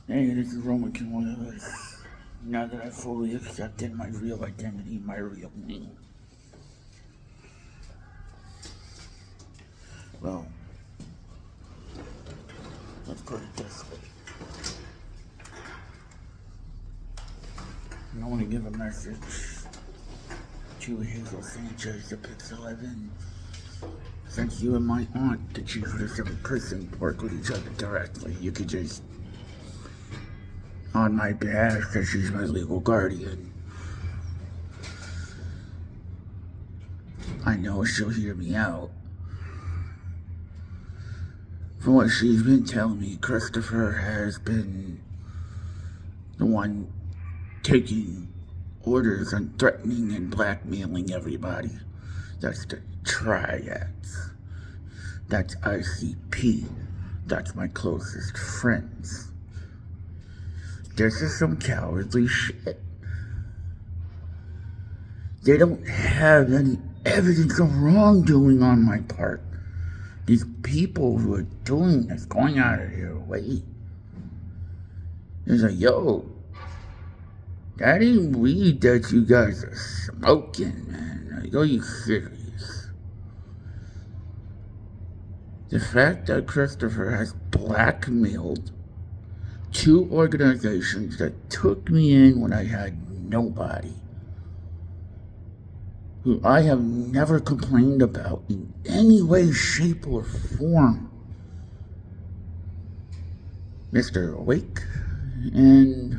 Hey, this is Roman Kim. Now that I've fully accepted my real identity, my real name. Well, let's put it this way. I want to give a message to Hazel Sanchez, the Pix 11. Since you and my aunt, the chief of the 7th person, work with each other directly, you could just, on my behalf, because she's my legal guardian, I know she'll hear me out. From what she's been telling me, Christopher has been the one taking orders and threatening and blackmailing everybody. That's the triads. That's ICP. That's my closest friends. This is some cowardly shit. They don't have any evidence of wrongdoing on my part. These people who are doing this, going out of their way, is like, yo, that ain't weed that you guys are smoking, man. Like, are you serious? The fact that Christopher has blackmailed 2 organizations that took me in when I had nobody, who I have never complained about in any way, shape, or form. Mr. Wake and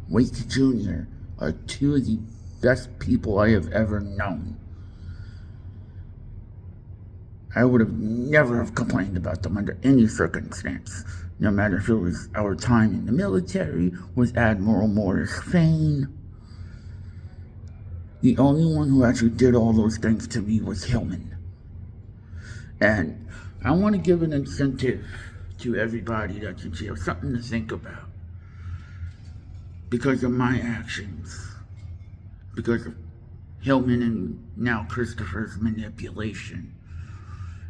Wake Jr. are 2 of the best people I have ever known. I would have never have complained about them under any circumstance, no matter if it was our time in the military with Admiral Morris Fane. The only one who actually did all those things to me was Hillman. And I want to give an incentive to everybody that's in jail, something to think about. Because of my actions, because of Hillman and now Christopher's manipulation,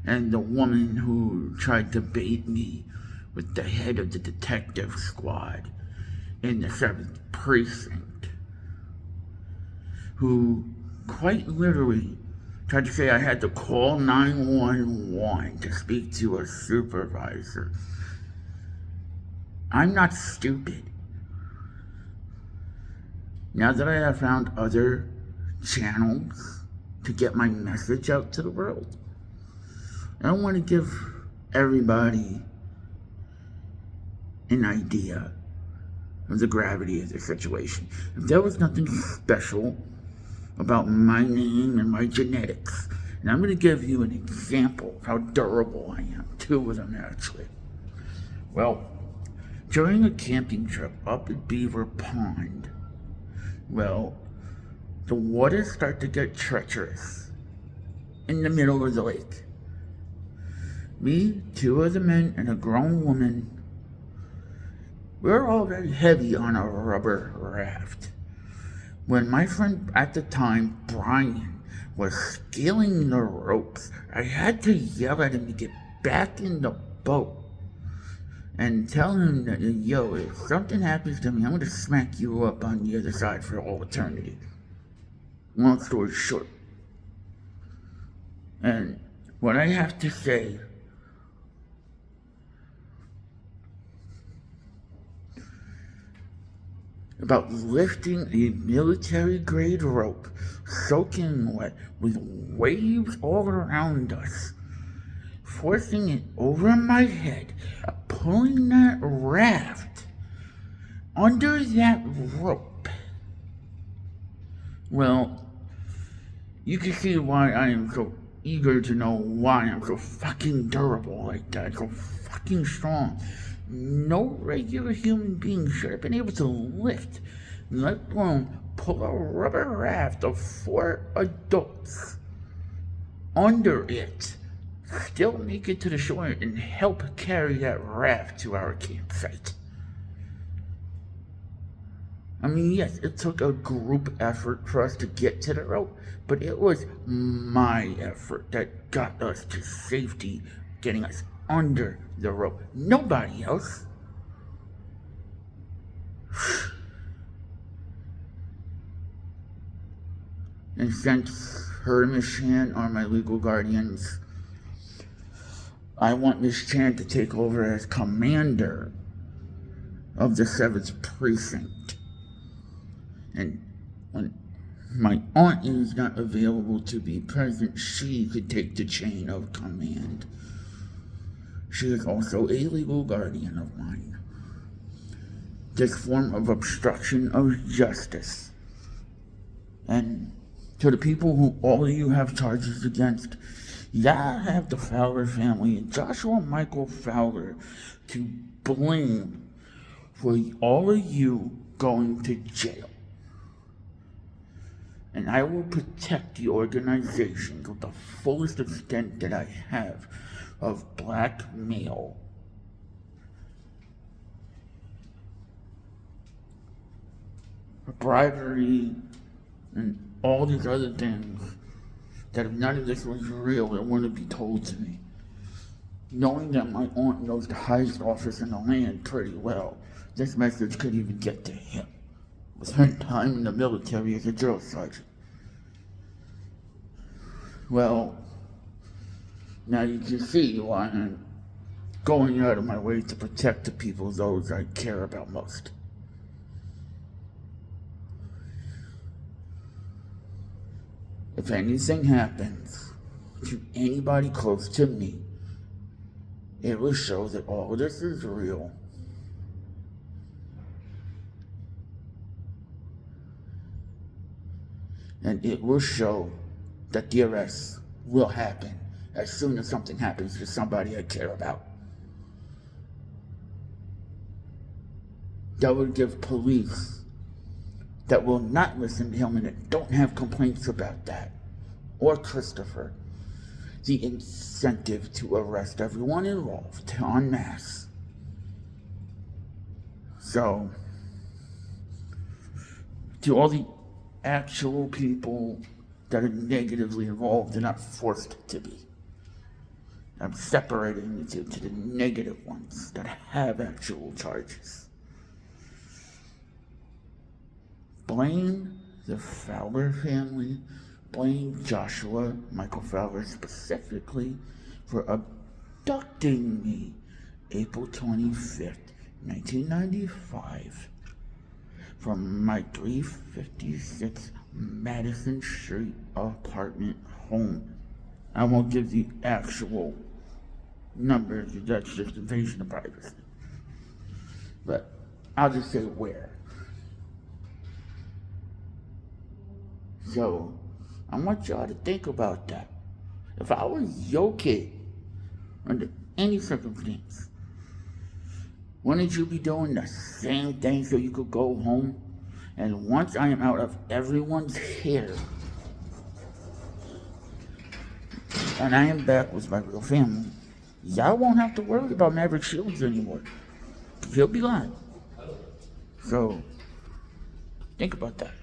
and the woman who tried to bait me with the head of the detective squad in the 7th precinct, who quite literally tried to say I had to call 911 to speak to a supervisor. I'm not stupid. Now that I have found other channels to get my message out to the world, I want to give everybody an idea of the gravity of the situation. If there was nothing special about my name and my genetics, and I'm going to give you an example of how durable I am. 2 of them, actually. Well, during a camping trip up at Beaver Pond, well, the waters start to get treacherous in the middle of the lake. Me, 2 of the men, and a grown woman, we're all very heavy on a rubber raft. When my friend at the time, Brian, was scaling the ropes, I had to yell at him to get back in the boat and tell him that, yo, if something happens to me, I'm going to smack you up on the other side for all eternity. Long story short. And what I have to say about lifting a military-grade rope, soaking wet, with waves all around us, forcing it over my head, pulling that raft under that rope. Well, you can see why I am so eager to know why I'm so fucking durable like that, so fucking strong. No regular human being should have been able to lift, let alone pull a rubber raft of 4 adults under it, still make it to the shore and help carry that raft to our campsite. I mean, yes, it took a group effort for us to get to the rope, but it was my effort that got us to safety, getting us under the rope. Nobody else. And since her and Miss Chan are my legal guardians, I want Miss Chan to take over as commander of the 7th precinct. And when my aunt is not available to be present, she could take the chain of command. She is also a legal guardian of mine. This form of obstruction of justice. And to the people who all of you have charges against, I have the Fowler family and Joshua Michael Fowler to blame for all of you going to jail. And I will protect the organization to the fullest extent that I have of blackmail. Bribery, and all these other things that if none of this was real, it wouldn't be told to me. Knowing that my aunt knows the highest office in the land pretty well, this message could even get to him. With her time in the military as a drill sergeant. Well, now you can see why I'm going out of my way to protect the people, those I care about most. If anything happens to anybody close to me, it will show that all of this is real. And it will show that the arrest will happen as soon as something happens to somebody I care about. That will give police that will not listen to him and that don't have complaints about that, or Christopher, the incentive to arrest everyone involved en masse. So, to all the actual people that are negatively involved and not forced to be, I'm separating the two to the negative ones that have actual charges. Blame the Fowler family, blame Joshua Michael Fowler specifically for abducting me April 25th, 1995 from my 356 Madison Street apartment home. I won't give the actual numbers, that's just invasion of privacy. But I'll just say where. So, I want y'all to think about that. If I was your kid, under any circumstance, wouldn't you be doing the same thing so you could go home? And once I am out of everyone's hair, and I am back with my real family, y'all won't have to worry about Maverick Shields anymore. He'll be gone. So, think about that.